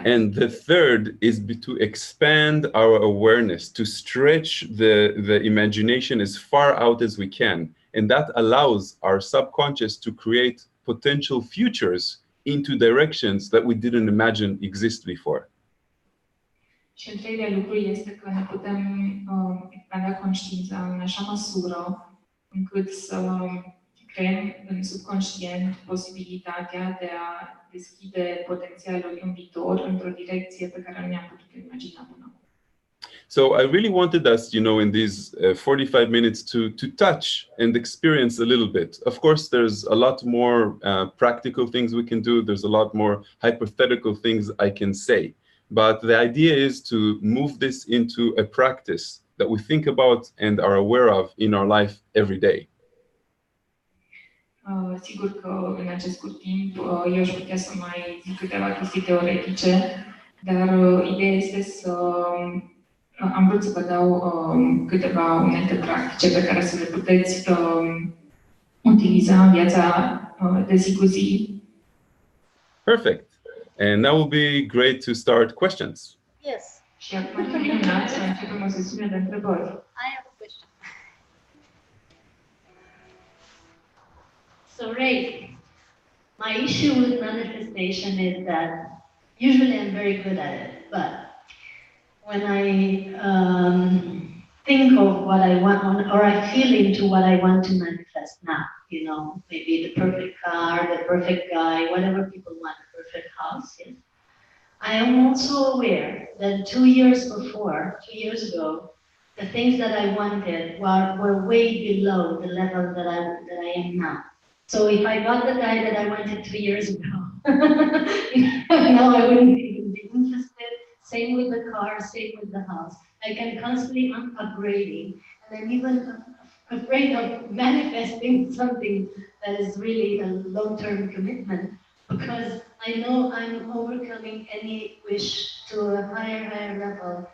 And the third is to expand our awareness, to stretch the imagination as far out as we can. And that allows our subconscious to create potential futures into directions that we didn't imagine exist before. Și al treilea lucru este că ne putem expanda conștiința în așa măsură încât să creăm în subconștient posibilitatea de a deschide potențialul în viitor într-o direcție pe care nu ne-am putut imagina până acum. So I really wanted us, in these 45 minutes to touch and experience a little bit. Of course, there's a lot more practical things we can do. There's a lot more hypothetical things I can say. But the idea is to move this into a practice that we think about and are aware of in our life every day. Sigur că în acest scurt timp eu aș putea să mai zic câteva chestii teoretice, dar ideea este să am vrut să vă dau câteva unelte practice pe care să le puteți utiliza în viața de zi cu zi. Perfect. And that will be great to start questions. Yes. Și acum ar fi minunat să începem o sesiune de întrebări. I have a question. So, Ray, my issue with manifestation is that usually I'm very good at it, but when I think of what I want, or I feel into what I want to manifest now, maybe the perfect car, the perfect guy, whatever people want, the perfect house, yes. I am also aware that 2 years ago, the things that I wanted were way below the level that I am now. So if I got the guy that I wanted 2 years ago, now I wouldn't even be interested. Same with the car, same with the house. I can constantly upgrading, and I'm even afraid of manifesting something that is really a long-term commitment, because I know I'm overcoming any wish to a higher level,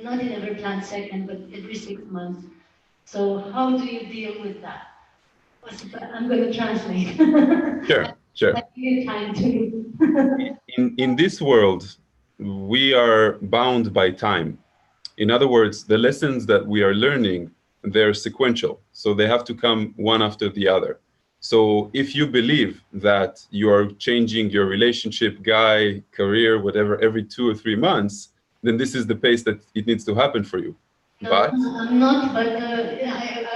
not in every planned second, but every 6 months. So how do you deal with that? I'm going to translate. Sure, sure. I give you time to. In this world, we are bound by time. In other words, the lessons that we are learning, they're sequential. So they have to come one after the other. So if you believe that you are changing your relationship, guy, career, whatever, every 2 or 3 months, then this is the pace that it needs to happen for you. No, But I'm not, but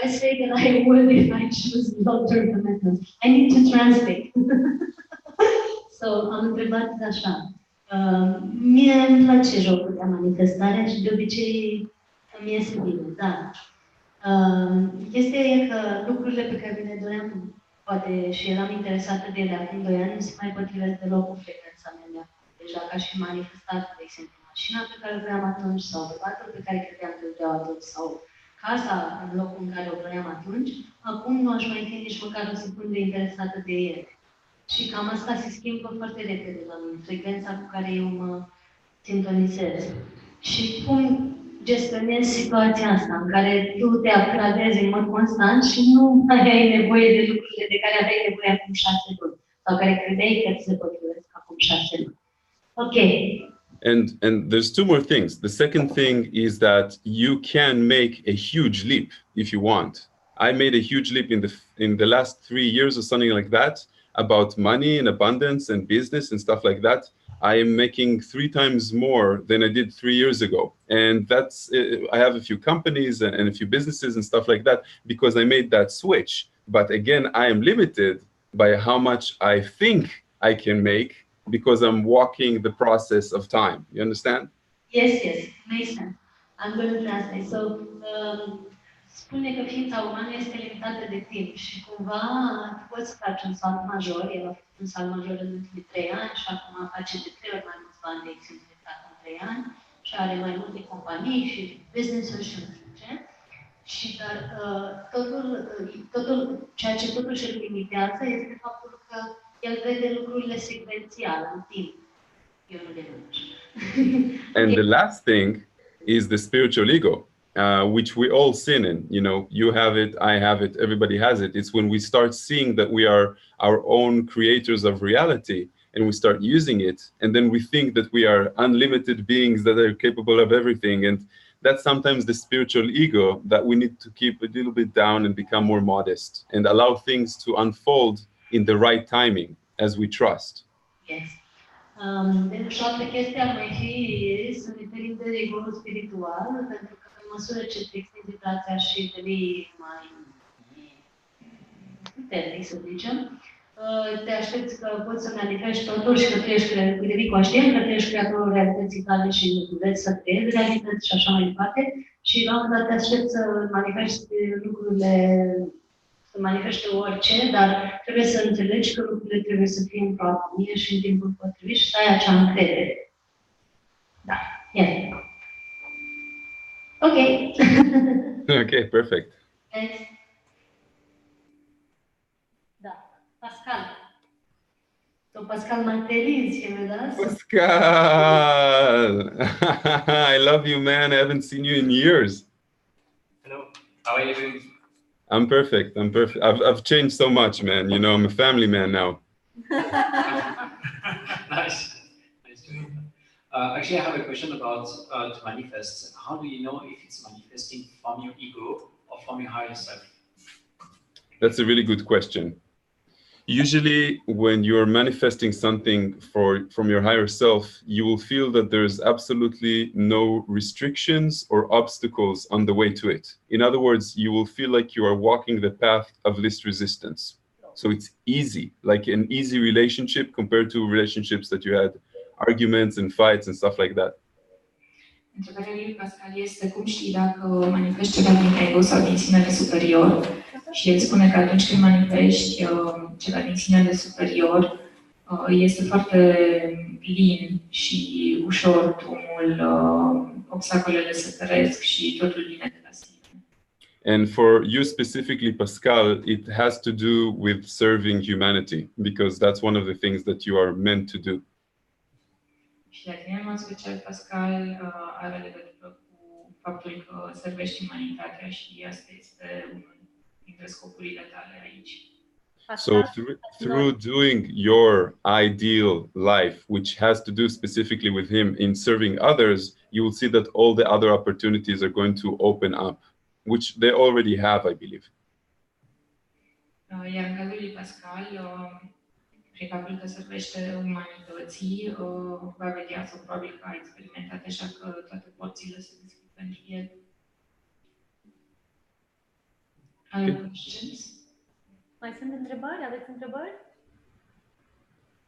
I say that I would if I choose long-term commitments. I need to translate. So, am întrebat așa. Mie îmi place jocul de manifestare și de obicei îmi iese bine, da. Chestia e că lucrurile pe care le doream, poate și eram interesată de ele acum 2 ani, nu se mai potrivesc deloc cu frecvența mea. Deja ca și manifestat, de exemplu, mașina pe care o vreau atunci, sau bărbatul pe care credeam că îl vreau atunci, sau casa în locul în care o vreau atunci, acum nu aș mai fi nici măcar o secundă interesată de ele. Și cam asta se schimbă foarte repede la mine, frecvența cu care eu mă sintonizez. Și cum gestionezi situația asta în care tu te upgradezi în mod constant și nu mai ai nevoie de lucrurile de care aveai nevoie acum 6 luni sau care credeai că ți se potrivesc acum 6 luni. Ok. And there's two more things. The second thing is that you can make a huge leap if you want. I made a huge leap in the last 3 years or something like that about money and abundance and business and stuff like that. I am making 3 times more than I did 3 years ago. And that's, I have a few companies and a few businesses and stuff like that because I made that switch. But again, I am limited by how much I think I can make because I'm walking the process of time. You understand? Yes, makes sense. I'm going to translate. So, spune că ființa umană este limitată de timp și cumva poți să faci un salt major, el a făcut un salt major în ultimii 3 ani și acum face de 3 ori mai mulți bani de exemplu în 3 ani și are mai multe companii și business-uri și nu știu ce. Și dar totul, ceea ce totuși îl limitează este faptul că el vede lucrurile secvențial, în timp. Eu nu le văd. And the last thing is the spiritual ego. Which we all sin in. You know, you have it, I have it, everybody has it. It's when we start seeing that we are our own creators of reality and we start using it, and then we think that we are unlimited beings that are capable of everything. And that's sometimes the spiritual ego that we need to keep a little bit down and become more modest and allow things to unfold in the right timing as we trust. Yes. Deci, o altă chestie ar mai fi să ne ferim de ego-ul spiritual, pentru că pe măsură ce te extinzi vibrația și devii mai puternic, să zicem, te aștepți că poți să manifesti totul și că tu ești devii conștient, că tu ești creatorul realității tale și vreți să creezi realități și așa mai departe. Și la un moment dat te aștepți să manifesti lucrurile, să manifeste orice, dar trebuie să înțelegi că lucrurile trebuie să fie într-o armonie și în timpul potrivit și să ai acea încredere. Da, yes. Ok. Okay, perfect. Next. Da, Pascal. So Pascal Marteliz here with us. Pascal! I love you, man. I haven't seen you in years. Hello, how are you doing? I'm perfect. I've changed so much, man. You know, I'm a family man now. Nice. Nice to meet you. Actually, I have a question about to manifest. How do you know if it's manifesting from your ego or from your higher self? That's a really good question. Usually, when you're manifesting something from your higher self, you will feel that there's absolutely no restrictions or obstacles on the way to it. In other words, you will feel like you are walking the path of least resistance. So it's easy, like an easy relationship compared to relationships that you had arguments and fights and stuff like that. Întrebarea lui Pascal este cum știi dacă manifesti ceva din ego sau din sinele superior. Și el spune că atunci când manifesti ceva din sinele superior, este foarte lin și ușor drumul, obstacolele se tăresc și totul vine de la sine. And for you specifically, Pascal, it has to do with serving humanity, because that's one of the things that you are meant to do. Și la tine, în mod special, Pascal, are legătură cu faptul că servești umanitatea și asta este unul dintre scopurile tale aici. So through doing your ideal life, which has to do specifically with him in serving others, you will see that all the other opportunities are going to open up, which they already have, I believe. Iar în cazul lui Pascal, prin faptul că servește umanității, va vedea sau probabil că a experimentat așa că toate porțile se deschid pentru el. Other questions? Mai sunt întrebări? Aveți întrebări?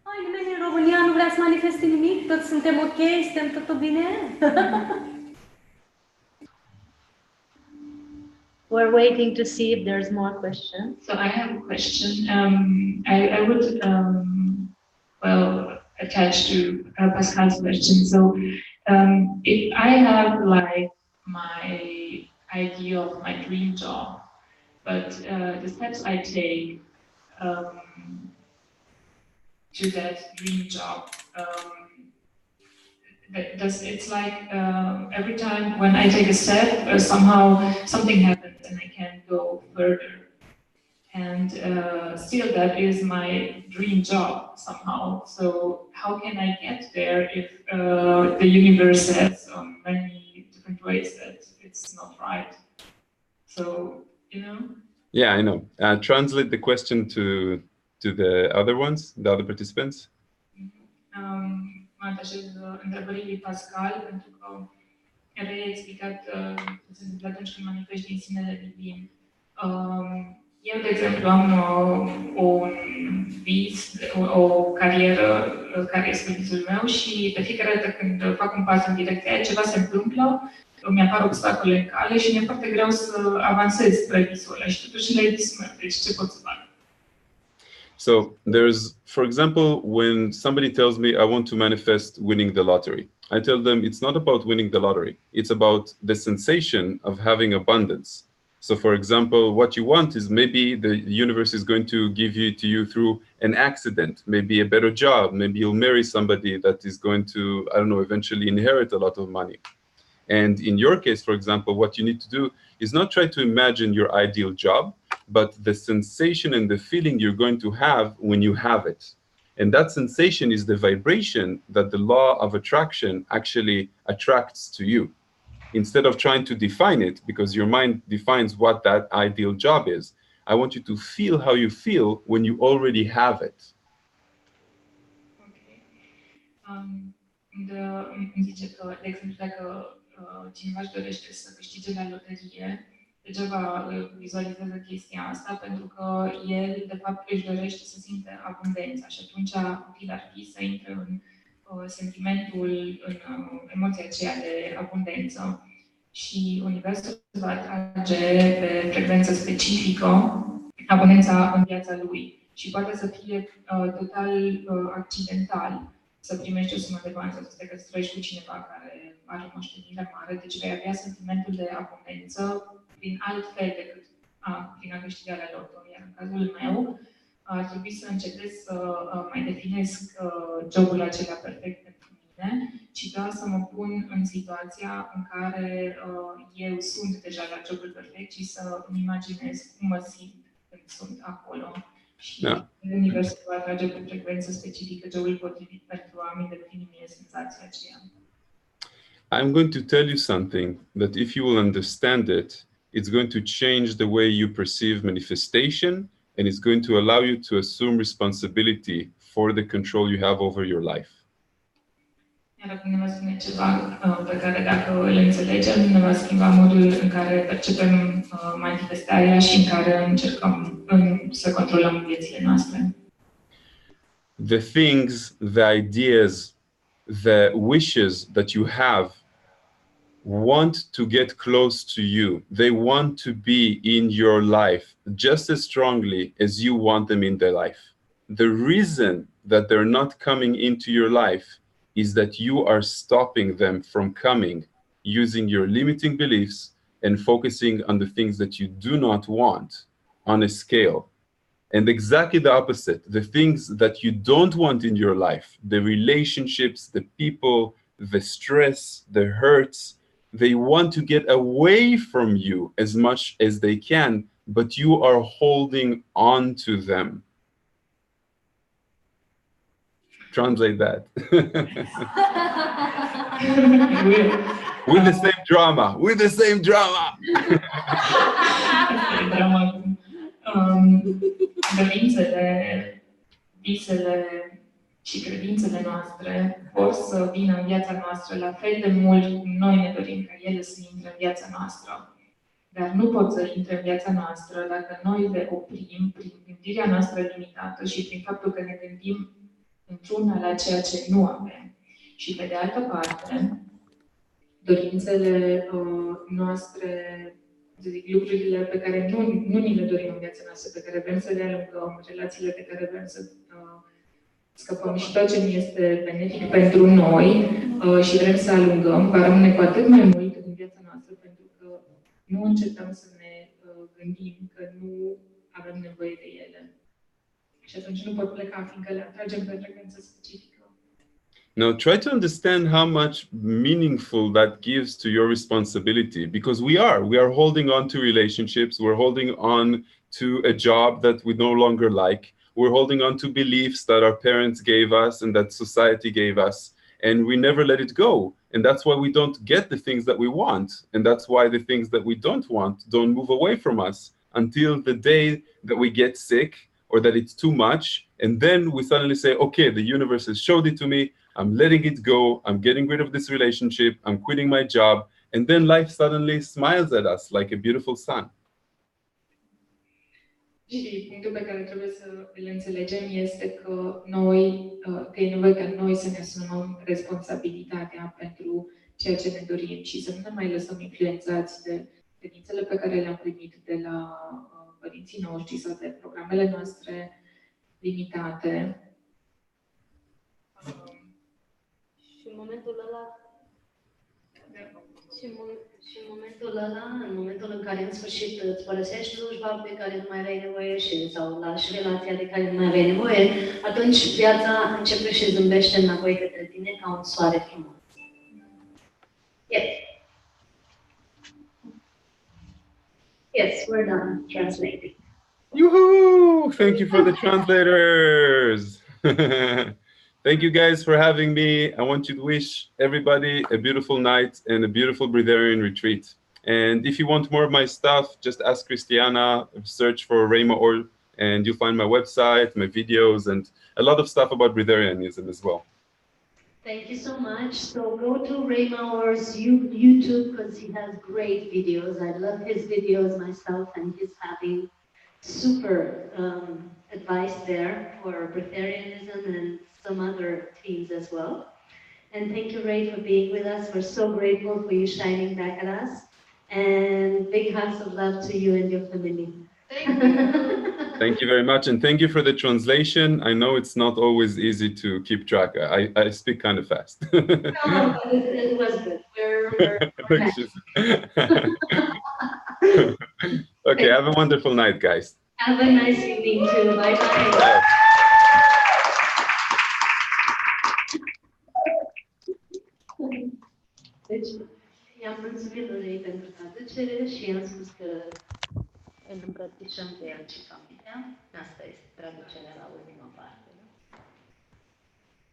Hai, nimeni în România nu vrea să manifeste nimic? Toți suntem ok? Suntem totul bine? We're waiting to see if there's more questions. So I have a question. I would, well, attach to Pascal's question. So if I have like my idea of my dream job, but the steps I take to that dream job, it's like every time when I take a step, somehow something happens and I can't go further. And still that is my dream job somehow. So how can I get there if the universe says on many different ways that it's not right? So, you know? Yeah, I know. Translate the question to the other ones, the other participants. Mă atașez întrebării lui Pascal, pentru că el a explicat ce se întâmplă atunci când manifesti din sinele divin. Eu, de exemplu, am un vis, o carieră care este visul meu și de fiecare dată când fac un pas în direcția aia, ceva se întâmplă, mi apar obstacole în cale și mi-e foarte greu să avansez spre visul ăla și totuși le vis meu. Deci ce pot să fac? So there's, for example, when somebody tells me I want to manifest winning the lottery, I tell them it's not about winning the lottery. It's about the sensation of having abundance. So for example, what you want is maybe the universe is going to give to you through an accident, maybe a better job, maybe you'll marry somebody that is going to, I don't know, eventually inherit a lot of money. And in your case, for example, what you need to do is not try to imagine your ideal job, but the sensation and the feeling you're going to have when you have it. And that sensation is the vibration that the law of attraction actually attracts to you. Instead of trying to define it, because your mind defines what that ideal job is, I want you to feel how you feel when you already have it. Okay. Îmi zice că, de exemplu, dacă cineva își dorește să câștige la loterie, degeaba vizualizează chestia asta, pentru că el, de fapt, își dorește să simte abundența și atunci util ar fi să intre în sentimentul, în emoția aceea de abundență. Și universul va atrage pe frecvență specifică abundența în viața lui. Și poate să fie total accidental să primești o sumă de bani sau să te căsătorești cu cineva care are o moștenire mare, deci vei avea sentimentul de abundență prin alt fel decât prin a câștiga la loto. Iar în cazul meu, ar trebui să încetez să mai definesc jobul acela perfect pentru mine, ci doar să mă pun în situația în care eu sunt deja la jobul perfect și să îmi imaginez cum mă simt când sunt acolo. Și universul va atrage pe frecvență specifică jobul potrivit pentru a-mi îndeplini mie senzația aceea. I'm going to tell you something that if you will understand it, it's going to change the way you perceive manifestation, and it's going to allow you to assume responsibility for the control you have over your life. Iar acum ne va spune ceva pe care dacă îl înțelegem, ne va schimba modul în care percepem manifestarea și în care încercăm să controlăm viețile noastre. The things, the ideas, the wishes that you have want to get close to you. They want to be in your life just as strongly as you want them in their life. The reason that they're not coming into your life is that you are stopping them from coming using your limiting beliefs and focusing on the things that you do not want on a scale. And exactly the opposite, the things that you don't want in your life, the relationships, the people, the stress, the hurts, they want to get away from you as much as they can, but you are holding on to them. Translate that. With the same drama, with the same drama. Dorințele, visele și credințele noastre vor să vină în viața noastră la fel de mult cum noi ne dorim ca ele să intre în viața noastră. Dar nu pot să intre în viața noastră dacă noi le oprim prin gândirea noastră limitată și prin faptul că ne gândim într-una la ceea ce nu avem. Și pe de altă parte, dorințele noastre, să zic, lucrurile pe care nu ni le dorim în viața noastră, pe care vrem să le alungăm, relațiile pe care vrem să scăpăm și tot ce nu este benefic pentru noi și vrem să alungăm, va rămâne cu atât mai mult în viața noastră, pentru că nu încetăm să ne gândim că nu avem nevoie de ele. Și atunci nu pot pleca, fiindcă le atragem pe o frecvență specifică. Now, try to understand how much meaningful that gives to your responsibility, because we are holding on to relationships, we're holding on to a job that we no longer like, we're holding on to beliefs that our parents gave us and that society gave us, and we never let it go. And that's why we don't get the things that we want, and that's why the things that we don't want don't move away from us until the day that we get sick or that it's too much, and then we suddenly say, okay, the universe has showed it to me, I'm letting it go, I'm getting rid of this relationship, I'm quitting my job, and then life suddenly smiles at us like a beautiful sun. Și punctul pe care trebuie să îl înțelegem este că noi, că e nevoie ca noi să ne asumăm responsabilitatea pentru ceea ce ne dorim și să nu ne mai lăsăm influențați de credințele pe care le-am primit de la părinții noștri sau de programele noastre limitate. Și în momentul ăla, în momentul în care în sfârșit îți părăsești slujba pe care nu mai aveai nevoie sau lași relația de care nu mai aveai nevoie, atunci viața începe și zâmbește înapoi către tine ca un soare frumos. Yes. Yes, we're done translating. Yoo-hoo! Thank you for the translators. Thank you guys for having me. I want you to wish everybody a beautiful night and a beautiful Breatharian retreat. And if you want more of my stuff, just ask Christiana, search for Rema Or, and you'll find my website, my videos, and a lot of stuff about Breatharianism as well. Thank you so much. So go to Ray Mauer's YouTube because he has great videos. I love his videos myself, and he's having super advice there for Breatharianism and some other themes as well. And thank you, Ray, for being with us. We're so grateful for you shining back at us. And big hugs of love to you and your family. Thank you. Thank you very much, and thank you for the translation. I know it's not always easy to keep track. I speak kind of fast. No, but it was good. Okay, have a wonderful night, guys. Have a nice evening too. Bye-bye. Deci, i-am mulțumit lui pentru traducere și i-am spus că îl îmbrățișăm pe el și familia. Asta este traducerea la ultima parte.